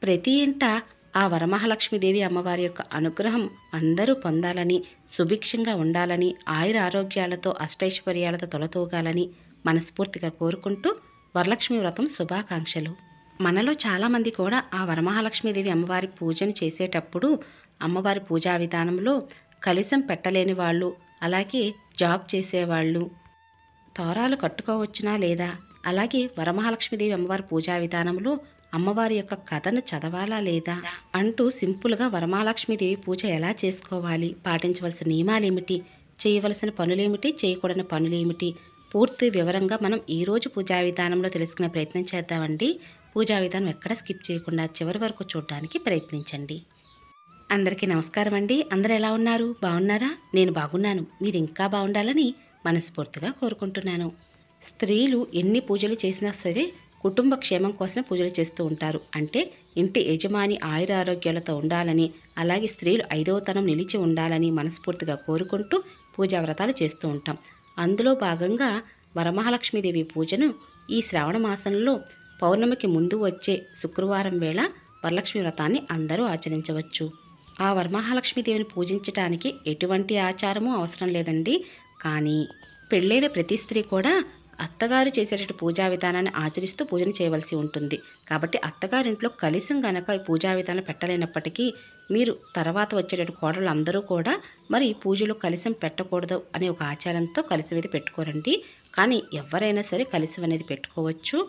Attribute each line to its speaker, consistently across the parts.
Speaker 1: ప్రతి ఇంట ఆ వరమహాలక్ష్మీదేవి అమ్మవారి యొక్క అనుగ్రహం అందరూ పొందాలని, సుభిక్షంగా ఉండాలని, ఆయుర ఆరోగ్యాలతో అష్టైశ్వర్యాలతో తొలతూగాలని మనస్ఫూర్తిగా కోరుకుంటూ వరలక్ష్మి వ్రతం శుభాకాంక్షలు. మనలో చాలామంది కూడా ఆ వరమహాలక్ష్మీదేవి అమ్మవారి పూజను చేసేటప్పుడు అమ్మవారి పూజా విధానంలో కలశం పెట్టలేని వాళ్ళు, అలాగే జాబ్ చేసేవాళ్ళు తోరాలు కట్టుకోవచ్చునా లేదా, అలాగే వరమహాలక్ష్మీదేవి అమ్మవారి పూజా విధానంలో అమ్మవారి యొక్క కథను చదవాలా లేదా అంటూ సింపుల్గా వరమహాలక్ష్మీదేవి పూజ ఎలా చేసుకోవాలి, పాటించవలసిన నియమాలేమిటి, చేయవలసిన పనులేమిటి, చేయకూడని పనులేమిటి, పూర్తి వివరంగా మనం ఈరోజు పూజా విధానంలో తెలుసుకునే ప్రయత్నం చేద్దామండి. పూజా విధానం ఎక్కడ స్కిప్ చేయకుండా చివరి వరకు చూడడానికి ప్రయత్నించండి. అందరికీ నమస్కారం అండి. అందరూ ఎలా ఉన్నారు? బాగున్నారా? నేను బాగున్నాను. మీరు ఇంకా బాగుండాలని మనస్ఫూర్తిగా కోరుకుంటున్నాను. స్త్రీలు ఎన్ని పూజలు చేసినా సరే కుటుంబ క్షేమం కోసమే పూజలు చేస్తూ ఉంటారు. అంటే ఇంటి యజమాని ఆయుర ఆరోగ్యాలతో ఉండాలని, అలాగే స్త్రీలు 5వ తనం నిలిచి ఉండాలని మనస్ఫూర్తిగా కోరుకుంటూ పూజా వ్రతాలు చేస్తూ ఉంటాం. అందులో భాగంగా వరమహాలక్ష్మీదేవి పూజను ఈ శ్రావణ మాసంలో పౌర్ణమికి ముందు వచ్చే శుక్రవారం వేళ వరలక్ష్మి వ్రతాన్ని అందరూ ఆచరించవచ్చు. ఆ వరమహాలక్ష్మీదేవిని పూజించడానికి ఎటువంటి ఆచారము అవసరం లేదండి. కానీ పెళ్ళైన ప్రతి స్త్రీ కూడా అత్తగారు చేసేటటువంటి పూజా విధానాన్ని ఆచరిస్తూ పూజను చేయవలసి ఉంటుంది. కాబట్టి అత్తగారింట్లో కలశం గనక పూజా విధానం పెట్టలేనప్పటికీ మీరు తర్వాత వచ్చేటటువంటి కోడళ్ళు అందరూ కూడా మరి పూజలో కలశం పెట్టకూడదు అనే ఒక ఆచారంతో కలశం అనేది పెట్టుకోరండి. కానీ ఎవరైనా సరే కలశం అనేది పెట్టుకోవచ్చు.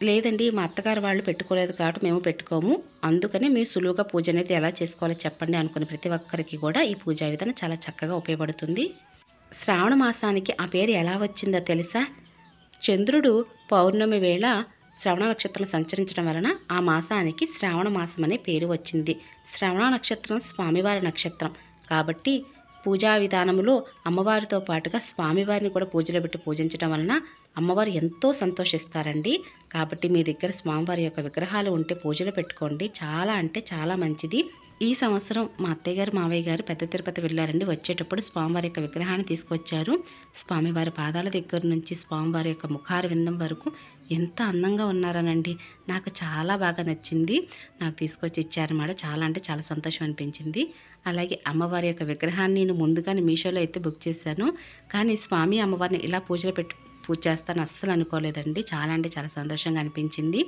Speaker 1: లేదండి మా అత్తగారు వాళ్ళు పెట్టుకోలేదు కాబట్టి మేము పెట్టుకోము, అందుకని మీరు సులువుగా పూజ అనేది ఎలా చేసుకోవాలో చెప్పండి అనుకునే ప్రతి ఒక్కరికి కూడా ఈ పూజా విధానం చాలా చక్కగా ఉపయోగపడుతుంది. శ్రావణ మాసానికి ఆ పేరు ఎలా వచ్చిందో తెలుసా? చంద్రుడు పౌర్ణమి వేళ శ్రవణ నక్షత్రం సంచరించడం వలన ఆ మాసానికి శ్రావణ మాసం అనే పేరు వచ్చింది. శ్రవణ నక్షత్రం స్వామివారి నక్షత్రం కాబట్టి పూజా విధానంలో అమ్మవారితో పాటుగా స్వామివారిని కూడా పూజలో పెట్టి పూజించడం వలన అమ్మవారు ఎంతో సంతోషిస్తారండి. కాబట్టి మీ దగ్గర స్వామివారి యొక్క విగ్రహాలు ఉంటే పూజలో పెట్టుకోండి. చాలా అంటే చాలా మంచిది. ఈ సంవత్సరం మా అత్తయ్య గారు మావయ్య గారు పెద్ద తిరుపతి వెళ్ళారండి. వచ్చేటప్పుడు స్వామివారి యొక్క విగ్రహాన్ని తీసుకొచ్చారు. స్వామివారి పాదాల దగ్గర నుంచి స్వామివారి యొక్క ముఖార విందం వరకు ఎంత అందంగా ఉన్నారనండి. నాకు చాలా బాగా నచ్చింది. నాకు తీసుకొచ్చి ఇచ్చారన్నమాట. చాలా అంటే చాలా సంతోషం అనిపించింది. అలాగే అమ్మవారి యొక్క విగ్రహాన్ని నేను ముందుగానే మీషోలో అయితే బుక్ చేశాను. కానీ స్వామి అమ్మవారిని ఇలా పూజలో పెట్టి పూజ చేస్తాను అస్సలు అనుకోలేదండి. చాలా అంటే చాలా సంతోషంగా అనిపించింది.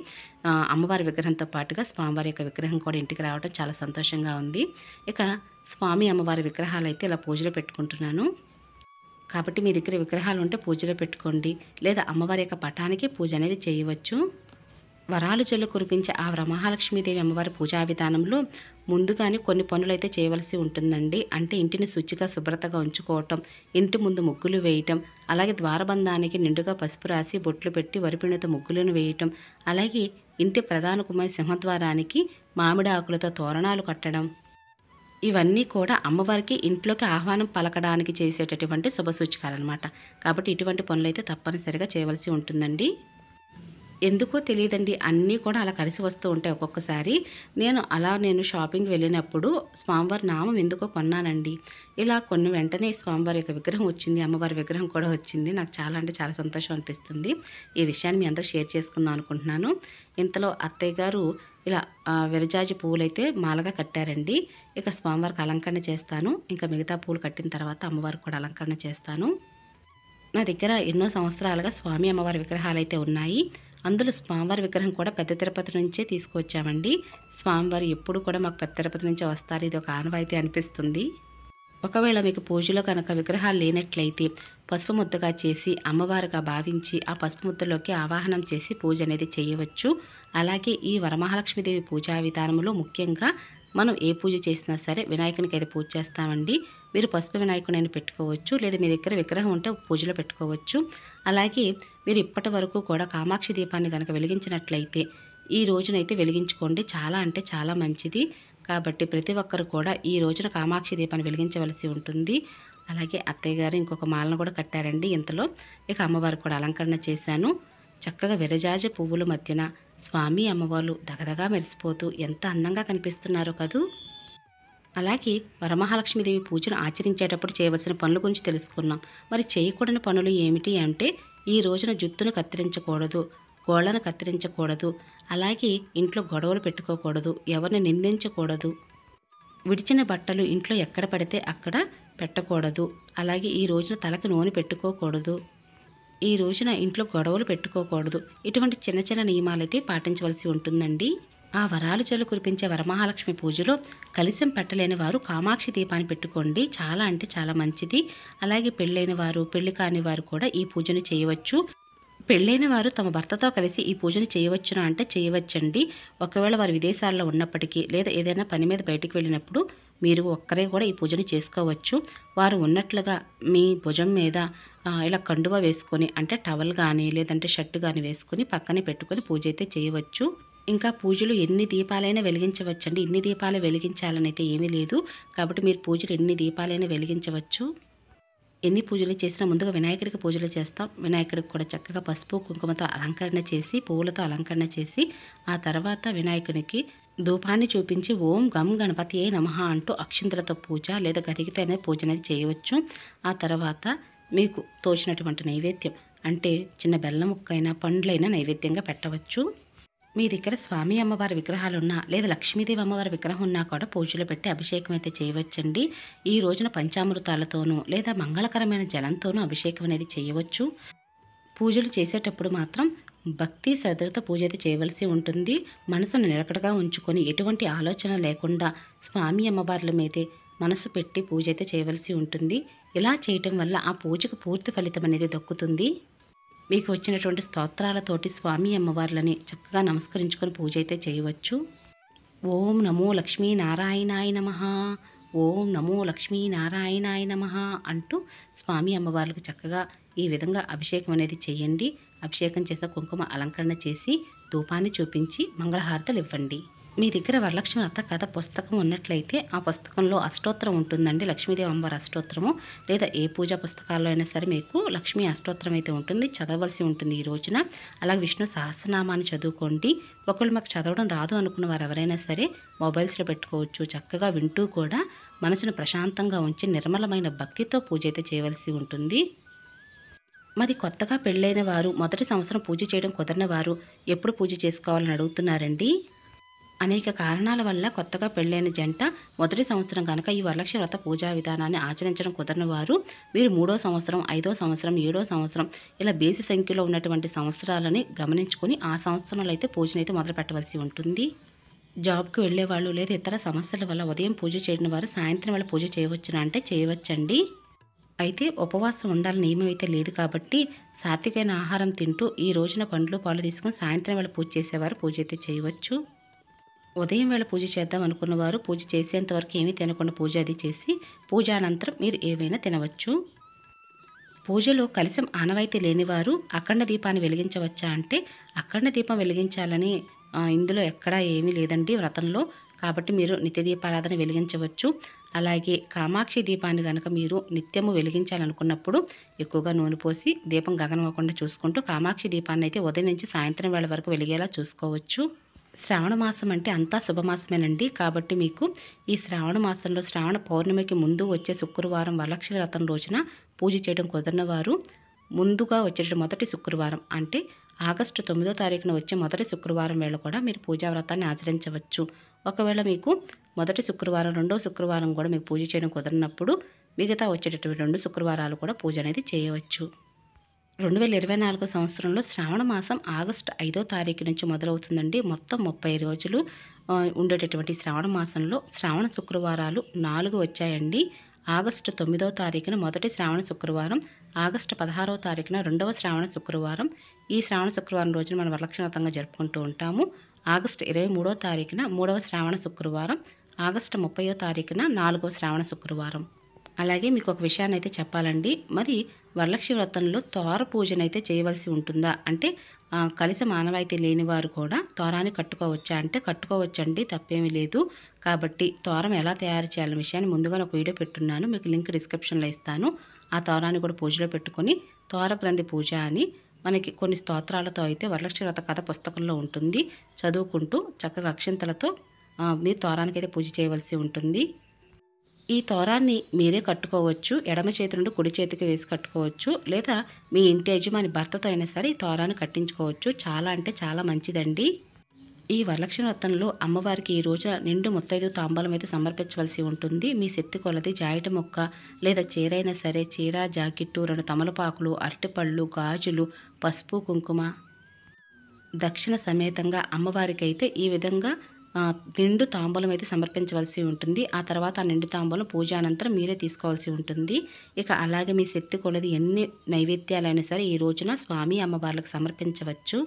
Speaker 1: అమ్మవారి విగ్రహంతో పాటుగా స్వామివారి యొక్క విగ్రహం కూడా ఇంటికి రావడం చాలా సంతోషంగా ఉంది. ఇక స్వామి అమ్మవారి విగ్రహాలు అయితే ఇలా పూజలో పెట్టుకుంటున్నాను. కాబట్టి మీ దగ్గర విగ్రహాలు ఉంటే పూజలో పెట్టుకోండి, లేదా అమ్మవారి యొక్క పటానికి పూజ అనేది చేయవచ్చు. వరాలు జల్లు కురిపించే ఆ వరమహాలక్ష్మీదేవి అమ్మవారి పూజా విధానంలో ముందుగానే కొన్ని పనులు అయితే చేయవలసి ఉంటుందండి. అంటే ఇంటిని శుచిగా శుభ్రతగా ఉంచుకోవటం, ఇంటి ముందు ముగ్గులు వేయటం, అలాగే ద్వారబంధానికి నిండుగా పసుపు రాసి బొట్లు పెట్టి వరిపిండితో ముగ్గులను వేయటం, అలాగే ఇంటి ప్రధాన కుమారి సింహద్వారానికి మామిడి ఆకులతో తోరణాలు కట్టడం, ఇవన్నీ కూడా అమ్మవారికి ఇంట్లోకి ఆహ్వానం పలకడానికి చేసేటటువంటి శుభసూచకాలన్నమాట. కాబట్టి ఇటువంటి పనులు అయితే తప్పనిసరిగా చేయవలసి ఉంటుందండి. ఎందుకో తెలియదండి, అన్నీ కూడా అలా కలిసి వస్తూ ఉంటాయి ఒక్కొక్కసారి. నేను షాపింగ్ వెళ్ళినప్పుడు స్వామివారి నామం ఎందుకో కొన్నానండి. ఇలా కొన్ని వెంటనే స్వామివారి యొక్క విగ్రహం వచ్చింది, అమ్మవారి విగ్రహం కూడా వచ్చింది. నాకు చాలా అంటే చాలా సంతోషం అనిపిస్తుంది. ఈ విషయాన్ని మీ అందరూ షేర్ చేసుకుందాం అనుకుంటున్నాను. ఇంతలో అత్తయ్య గారు ఇలా విరజాజి పువ్వులైతే మాలగా కట్టారండి. ఇక స్వామివారికి అలంకరణ చేస్తాను. ఇంకా మిగతా పూలు కట్టిన తర్వాత అమ్మవారికి కూడా అలంకరణ చేస్తాను. నా దగ్గర ఎన్నో సంవత్సరాలుగా స్వామి అమ్మవారి విగ్రహాలు అయితే ఉన్నాయి. అందులో స్వామివారి విగ్రహం కూడా పెద్ద తిరుపతి నుంచే తీసుకొచ్చామండి. స్వామివారు ఎప్పుడు కూడా మాకు పెద్ద తిరుపతి నుంచే వస్తారు. ఇది ఒక ఆనవాయితీ అనిపిస్తుంది. ఒకవేళ మీకు పూజలో కనుక విగ్రహాలు లేనట్లయితే పసుపు ముద్దగా చేసి అమ్మవారిగా భావించి ఆ పసుపు ముద్దలోకి ఆవాహనం చేసి పూజ అనేది చేయవచ్చు. అలాగే ఈ వరమహాలక్ష్మీదేవి పూజా విధానంలో ముఖ్యంగా మనం ఏ పూజ చేసినా సరే వినాయకునికి అయితే పూజ చేస్తామండి. మీరు పసుపు వినాయకుడిని పెట్టుకోవచ్చు, లేదా మీ దగ్గర విగ్రహం ఉంటే పూజలో పెట్టుకోవచ్చు. అలాగే మీరు ఇప్పటి వరకు కూడా కామాక్షి దీపాన్ని కనుక వెలిగించినట్లయితే ఈ రోజునైతే వెలిగించుకోండి. చాలా అంటే చాలా మంచిది. కాబట్టి ప్రతి ఒక్కరు కూడా ఈ రోజున కామాక్షి దీపాన్ని వెలిగించవలసి ఉంటుంది. అలాగే అత్తయ్య గారు ఇంకొక మాలను కూడా కట్టారండి. ఇంతలో ఇక అమ్మవారు కూడా అలంకరణ చేశాను. చక్కగా విరజాజి పువ్వుల మధ్యన స్వామి అమ్మవారు దగదగా మెరిసిపోతూ ఎంత అందంగా కనిపిస్తున్నారో కదూ. అలాగే వరమహాలక్ష్మీదేవి పూజను ఆచరించేటప్పుడు చేయవలసిన పనుల గురించి తెలుసుకున్నాం. మరి చేయకూడని పనులు ఏమిటి అంటే ఈ రోజున జుత్తును కత్తిరించకూడదు, గోళ్ళను కత్తిరించకూడదు. అలాగే ఇంట్లో గొడవలు పెట్టుకోకూడదు. ఎవరిని నిందించకూడదు. విడిచిన బట్టలు ఇంట్లో ఎక్కడ పడితే అక్కడ పెట్టకూడదు. అలాగే ఈ రోజున తలకు నూనె పెట్టుకోకూడదు. ఈ రోజున ఇంట్లో గొడవలు పెట్టుకోకూడదు. ఇటువంటి చిన్న చిన్న నియమాలైతే పాటించవలసి ఉంటుందండి. ఆ వరాలు జల్లు కురిపించే వరమహాలక్ష్మి పూజలో కలశం పెట్టలేని వారు కామాక్షి దీపాన్ని పెట్టుకోండి. చాలా అంటే చాలా మంచిది. అలాగే పెళ్ళైన వారు, పెళ్లి కాని వారు కూడా ఈ పూజను చేయవచ్చు. పెళ్ళైన వారు తమ భర్తతో కలిసి ఈ పూజను చేయవచ్చునా అంటే చేయవచ్చండి. ఒకవేళ వారు విదేశాల్లో ఉన్నప్పటికీ లేదా ఏదైనా పని మీద బయటికి వెళ్ళినప్పుడు మీరు ఒక్కరే కూడా ఈ పూజను చేసుకోవచ్చు. వారు ఉన్నట్లుగా మీ భుజం మీద ఇలా కండువా వేసుకొని, అంటే టవల్ కానీ లేదంటే షర్ట్ కానీ వేసుకొని పక్కనే పెట్టుకొని పూజ అయితే చేయవచ్చు. ఇంకా పూజలు ఎన్ని దీపాలైనా వెలిగించవచ్చండి. ఇన్ని దీపాలు వెలిగించాలని అయితే ఏమీ లేదు. కాబట్టి మీరు పూజలు ఎన్ని దీపాలైనా వెలిగించవచ్చు. ఎన్ని పూజలు చేసినా ముందుగా వినాయకుడికి పూజలు చేస్తాం. వినాయకుడికి కూడా చక్కగా పసుపు కుంకుమతో అలంకరణ చేసి, పువ్వులతో అలంకరణ చేసి, ఆ తర్వాత వినాయకునికి ధూపాన్ని చూపించి ఓం గం గణపతియే నమః అంటూ అక్షింతలతో పూజ లేదా గరికతో అనేది పూజ అనేది చేయవచ్చు. ఆ తర్వాత మీకు తోచినటువంటి నైవేద్యం, అంటే చిన్న బెల్లం ముక్కైనా పండ్లైనా నైవేద్యంగా పెట్టవచ్చు. మీ దగ్గర స్వామి అమ్మవారి విగ్రహాలున్నా లేదా లక్ష్మీదేవి అమ్మవారి విగ్రహం ఉన్నా కూడా పూజలు పెట్టి అభిషేకం అయితే చేయవచ్చండి. ఈ రోజున పంచామృతాలతోనూ లేదా మంగళకరమైన జలంతోనూ అభిషేకం అనేది చేయవచ్చు. పూజలు చేసేటప్పుడు మాత్రం భక్తి శ్రద్ధలతో పూజ అయితే చేయవలసి ఉంటుంది. మనసును నిలకడగా ఉంచుకొని ఎటువంటి ఆలోచన లేకుండా స్వామి అమ్మవార్ల మీదే మనసు పెట్టి పూజ అయితే చేయవలసి ఉంటుంది. ఇలా చేయటం వల్ల ఆ పూజకు పూర్తి ఫలితం అనేది దక్కుతుంది. మీకు వచ్చినటువంటి స్తోత్రాలతోటి స్వామి అమ్మవార్లని చక్కగా నమస్కరించుకొని పూజ అయితే చేయవచ్చు. ఓం నమో లక్ష్మీనారాయణాయ నమః, ఓం నమో లక్ష్మీనారాయణాయ నమః అంటూ స్వామి అమ్మవార్లకు చక్కగా ఈ విధంగా అభిషేకం అనేది చేయండి. అభిషేకం చేసిన కుంకుమ అలంకరణ చేసి ధూపాన్ని చూపించి మంగళహారతలు ఇవ్వండి. మీ దగ్గర వరలక్ష్మి వ్రత కథ పుస్తకం ఉన్నట్లయితే ఆ పుస్తకంలో అష్టోత్తరం ఉంటుందండి. లక్ష్మీదేవి అమ్మవారి అష్టోత్తరము లేదా ఏ పూజా పుస్తకాల్లో అయినా సరే మీకు లక్ష్మీ అష్టోత్తరం అయితే ఉంటుంది, చదవలసి ఉంటుంది ఈ రోజున. అలాగే విష్ణు సహస్రనామాన్ని చదువుకోండి. ఒకవేళ మాకు చదవడం రాదు అనుకున్న వారు ఎవరైనా సరే మొబైల్స్లో పెట్టుకోవచ్చు. చక్కగా వింటూ కూడా మనసును ప్రశాంతంగా ఉంచి నిర్మలమైన భక్తితో పూజ అయితే చేయవలసి ఉంటుంది. మరి కొత్తగా పెళ్ళైన వారు మొదటి సంవత్సరం పూజ చేయడం కుదరని వారు ఎప్పుడు పూజ చేసుకోవాలని అడుగుతున్నారండి. అనేక కారణాల వల్ల కొత్తగా పెళ్ళైన జంట మొదటి సంవత్సరం కనుక ఈ వరలక్ష్మి వ్రత పూజా విధానాన్ని ఆచరించడం కుదరని వారు మీరు 3వ సంవత్సరం, 5వ సంవత్సరం, 7వ సంవత్సరం ఇలా బేసి సంఖ్యలో ఉన్నటువంటి సంవత్సరాలని గమనించుకొని ఆ సంవత్సరంలో అయితే పూజనైతే మొదలు పెట్టవలసి ఉంటుంది. జాబ్కి వెళ్ళేవాళ్ళు లేదా ఇతర సమస్యల వల్ల ఉదయం పూజ చేయని వారు సాయంత్రం వేళ పూజ చేయవచ్చునా అంటే చేయవచ్చండి. అయితే ఉపవాసం ఉండాలని నియమం అయితే లేదు కాబట్టి సాత్వికమైన ఆహారం తింటూ ఈ రోజున పండ్లు పాలు తీసుకొని సాయంత్రం వేళ పూజ చేసేవారు పూజ అయితే చేయవచ్చు. ఉదయం వేళ పూజ చేద్దాం అనుకున్నవారు పూజ చేసేంత వరకు ఏమీ తినకుండా పూజ అది చేసి పూజ అనంతరం మీరు ఏవైనా తినవచ్చు. పూజలో కలశం ఆనవాయితీ లేనివారు అఖండ దీపాన్ని వెలిగించవచ్చా అంటే అఖండ దీపం వెలిగించాలని ఇందులో ఎక్కడా ఏమీ లేదండి వ్రతంలో. కాబట్టి మీరు నిత్య దీపారాధన వెలిగించవచ్చు. అలాగే కామాక్షి దీపాన్ని కనుక మీరు నిత్యము వెలిగించాలనుకున్నప్పుడు ఎక్కువగా నూనె పోసి దీపం గగనమవ్వకుండా చూసుకుంటూ కామాక్షి దీపాన్ని అయితే ఉదయం నుంచి సాయంత్రం వేళ వరకు వెలిగేలా చూసుకోవచ్చు. శ్రావణ మాసం అంటే అంతా శుభమాసమేనండి. కాబట్టి మీకు ఈ శ్రావణ మాసంలో శ్రావణ పౌర్ణమికి ముందు వచ్చే శుక్రవారం వరలక్ష్మి వ్రతం రోజున పూజ చేయడం కుదరని వారు ముందుగా వచ్చే మొదటి శుక్రవారం అంటే ఆగస్టు 9వ తారీఖున వచ్చే మొదటి శుక్రవారం వేళ కూడా మీరు పూజా వ్రతాన్ని ఆచరించవచ్చు. ఒకవేళ మీకు మొదటి శుక్రవారం, రెండో శుక్రవారం కూడా మీకు పూజ చేయడం కుదరినప్పుడు మిగతా వచ్చేటటువంటి 2 శుక్రవారాలు కూడా పూజ అనేది చేయవచ్చు. 2024 సంవత్సరంలో శ్రావణ మాసం ఆగస్టు 5వ తారీఖు నుంచి మొదలవుతుందండి. మొత్తం 30 రోజులు ఉండేటటువంటి శ్రావణ మాసంలో శ్రావణ శుక్రవారాలు 4 వచ్చాయండి. ఆగస్టు 9వ తారీఖున మొదటి శ్రావణ శుక్రవారం, ఆగస్టు 16వ తారీఖున రెండవ శ్రావణ శుక్రవారం. ఈ శ్రావణ శుక్రవారం రోజున మనం వరలక్ష్మి వ్రతంగా జరుపుకుంటూ ఉంటాము. ఆగస్టు 23వ తారీఖున 3వ శ్రావణ శుక్రవారం, ఆగస్టు 30వ తారీఖున 4వ శ్రావణ శుక్రవారం. అలాగే మీకు ఒక విషయాన్ని అయితే చెప్పాలండి. మరి వరలక్ష్మి వ్రతంలో తోర పూజనైతే చేయవలసి ఉంటుందా అంటే కలశం ఆనవాయితీ లేని వారు కూడా తోరాన్ని కట్టుకోవచ్చా అంటే కట్టుకోవచ్చండి, తప్పేమీ లేదు. కాబట్టి తోరం ఎలా తయారు చేయాలనే విషయాన్ని ముందుగా ఒక వీడియో పెట్టున్నాను, మీకు లింక్ డిస్క్రిప్షన్లో ఇస్తాను. ఆ తోరాన్ని కూడా పూజలో పెట్టుకొని తోర గ్రంథి పూజ అని మనకి కొన్ని స్తోత్రాలతో అయితే వరలక్ష్మి వ్రత కథ పుస్తకంలో ఉంటుంది. చదువుకుంటూ చక్కగా అక్షింతలతో మీ తోరానికైతే పూజ చేయవలసి ఉంటుంది. ఈ తోరాన్ని మీరే కట్టుకోవచ్చు. ఎడమ చేతి నుండి కుడి చేతికి వేసి కట్టుకోవచ్చు. లేదా మీ ఇంటి యజమాని భర్తతో అయినా సరే ఈ తోరాన్ని కట్టించుకోవచ్చు. చాలా అంటే చాలా మంచిదండి. ఈ వరలక్ష్మి వ్రతంలో అమ్మవారికి ఈ రోజున నిండు ముత్తైదు తాంబూలం అయితే సమర్పించవలసి ఉంటుంది. మీ శక్తి కొలది జాయిట మొక్క లేదా చీరైనా సరే చీర, జాకెట్టు, 2 తమలపాకులు, అరటిపళ్ళు, గాజులు, పసుపు, కుంకుమ దక్షిణ సమేతంగా అమ్మవారికైతే ఈ విధంగా నిండు తాంబూలం అయితే సమర్పించవలసి ఉంటుంది. ఆ తర్వాత ఆ నిండు తాంబూలం పూజానంతరం మీరే తీసుకోవాల్సి ఉంటుంది. ఇక అలాగే మీ శక్తి కొలది ఎన్ని నైవేద్యాలైనా సరే ఈ రోజున స్వామి అమ్మవార్లకు సమర్పించవచ్చు.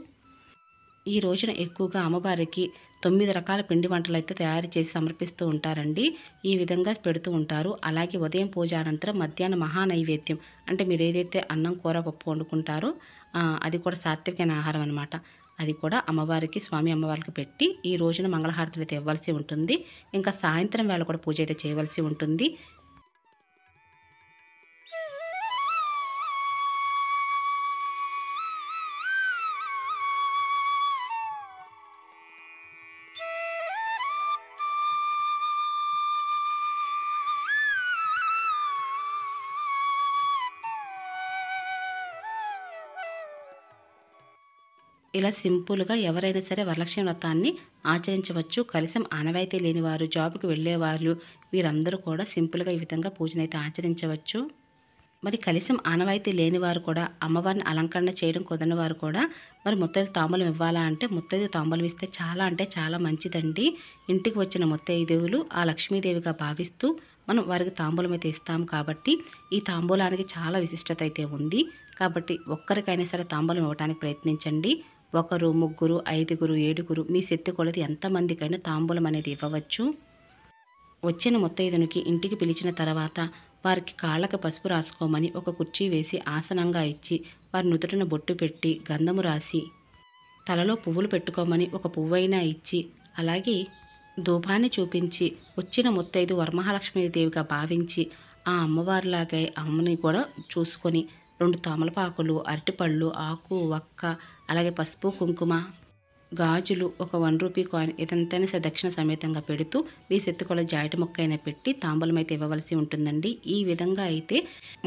Speaker 1: ఈ రోజున ఎక్కువగా అమ్మవారికి 9 రకాల పిండి వంటలు అయితే తయారు చేసి సమర్పిస్తూ ఉంటారండి. ఈ విధంగా పెడుతూ ఉంటారు. అలాగే ఉదయం పూజ అనంతరం మధ్యాహ్నం మహానైవేద్యం అంటే మీరు ఏదైతే అన్నం కూర పప్పు వండుకుంటారో అది కూడా సాత్వికమైన ఆహారం అనమాట. అది కూడా అమ్మవారికి స్వామి అమ్మవారికి పెట్టి ఈ రోజున మంగళహారతులు అయితే ఇవ్వాల్సి ఉంటుంది. ఇంకా సాయంత్రం వేళ కూడా పూజ అయితే చేయవలసి ఉంటుంది. ఇలా సింపుల్గా ఎవరైనా సరే వరలక్ష్మి వ్రతాన్ని ఆచరించవచ్చు. కలశం ఆనవాయితీ లేనివారు, జాబ్కి వెళ్ళేవాళ్ళు వీరందరూ కూడా సింపుల్గా ఈ విధంగా పూజనైతే ఆచరించవచ్చు. మరి కలశం ఆనవాయితీ లేనివారు కూడా అమ్మవారిని అలంకరణ చేయడం కుదరని వారు కూడా మరి ముత్తైదు తాంబూలం ఇవ్వాలా అంటే ముత్తైదు తాంబూలం ఇస్తే చాలా అంటే చాలా మంచిదండి. ఇంటికి వచ్చిన ముత్తైదువులు ఆ లక్ష్మీదేవిగా భావిస్తూ మనం వారికి తాంబూలం అయితే ఇస్తాం కాబట్టి ఈ తాంబూలానికి చాలా విశిష్టత అయితే ఉంది. కాబట్టి ఒక్కరికైనా సరే తాంబూలం ఇవ్వడానికి ప్రయత్నించండి. 1, 3, 5, 7 మీ శక్తి కొలది ఎంతమందికైనా తాంబూలం అనేది ఇవ్వవచ్చు. వచ్చిన ముత్తైదునికి ఇంటికి పిలిచిన తర్వాత వారికి కాళ్ళకి పసుపు రాసుకోమని ఒక కుర్చీ వేసి ఆసనంగా ఇచ్చి వారి నుదుటిన బొట్టు పెట్టి గంధము రాసి తలలో పువ్వులు పెట్టుకోమని ఒక పువ్వైనా ఇచ్చి అలాగే ధూపాన్ని చూపించి వచ్చిన ముత్తైదు వరమహాలక్ష్మీదేవిగా భావించి ఆ అమ్మవారిలాగే అమ్మని కూడా చూసుకొని 2 తమలపాకులు, అరటిపళ్ళు, ఆకు, వక్క అలాగే పసుపు, కుంకుమ, గాజులు, ఒక 1 రూపీ కాయిన్ ఇదంతైనా సరే దక్షిణ సమేతంగా పెడుతూ మీ శక్తికొల జాయిట మొక్క అయినా పెట్టి తాంబూలం అయితే ఇవ్వవలసి ఉంటుందండి. ఈ విధంగా అయితే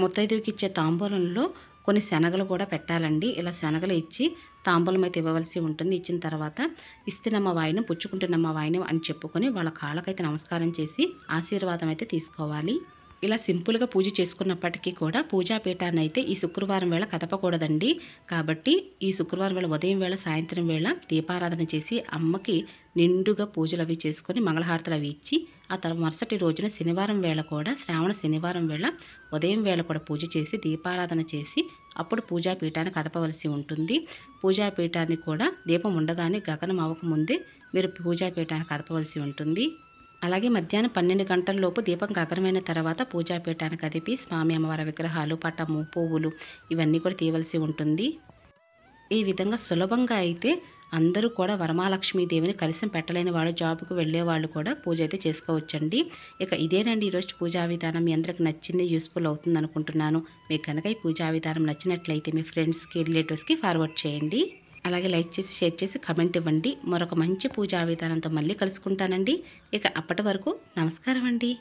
Speaker 1: ముత్తైదువుకి ఇచ్చే తాంబూలంలో కొన్ని శనగలు కూడా పెట్టాలండి. ఇలా శనగలు ఇచ్చి తాంబూలం అయితే ఇవ్వవలసి ఉంటుంది. ఇచ్చిన తర్వాత ఇస్తున్నమ్మ వాయినం పుచ్చుకుంటున్నమ్మ వాయినం అని చెప్పుకొని వాళ్ళ కాళ్ళకైతే నమస్కారం చేసి ఆశీర్వాదం అయితే తీసుకోవాలి. ఇలా సింపుల్గా పూజ చేసుకున్నప్పటికీ కూడా పూజాపీఠాన్ని అయితే ఈ శుక్రవారం వేళ కదపకూడదండి. కాబట్టి ఈ శుక్రవారం వేళ ఉదయం వేళ సాయంత్రం వేళ దీపారాధన చేసి అమ్మకి నిండుగా పూజలు అవి చేసుకొని మంగళహారతులు అవి ఇచ్చి ఆ తర్వాత మరుసటి రోజున శనివారం వేళ కూడా శ్రావణ శనివారం వేళ ఉదయం వేళ కూడా పూజ చేసి దీపారాధన చేసి అప్పుడు పూజాపీఠాన్ని కదపవలసి ఉంటుంది. పూజాపీఠాన్ని కూడా దీపం ఉండగానే గగనం అవ్వకముందే మీరు పూజాపీఠాన్ని కదపవలసి ఉంటుంది. అలాగే మధ్యాహ్నం 12 గంటల లోపు దీపం గగనమైన తర్వాత పూజాపీఠాన్ని కదిపి స్వామి అమ్మవారి విగ్రహాలు, పటము, పువ్వులు ఇవన్నీ కూడా తీయవలసి ఉంటుంది. ఈ విధంగా సులభంగా అయితే అందరూ కూడా వరమహాలక్ష్మీదేవిని కలశం పెట్టలేని వాళ్ళు జాబ్కి వెళ్ళే వాళ్ళు కూడా పూజ అయితే చేసుకోవచ్చండి. ఇక ఇదేనండి ఈరోజు పూజా విధానం. మీ అందరికి నచ్చింది, యూస్ఫుల్ అవుతుంది అనుకుంటున్నాను. మీకు కనుక ఈ పూజా విధానం నచ్చినట్లయితే మీ ఫ్రెండ్స్కి, రిలేటివ్స్కి ఫార్వర్డ్ చేయండి. అలాగే లైక్ చేసి, షేర్ చేసి, కమెంట్ ఇవ్వండి. మరొక మంచి పూజా విధానంతో మళ్ళీ కలుసుకుంటానండి. ఇక అప్పటి వరకు నమస్కారం అండి.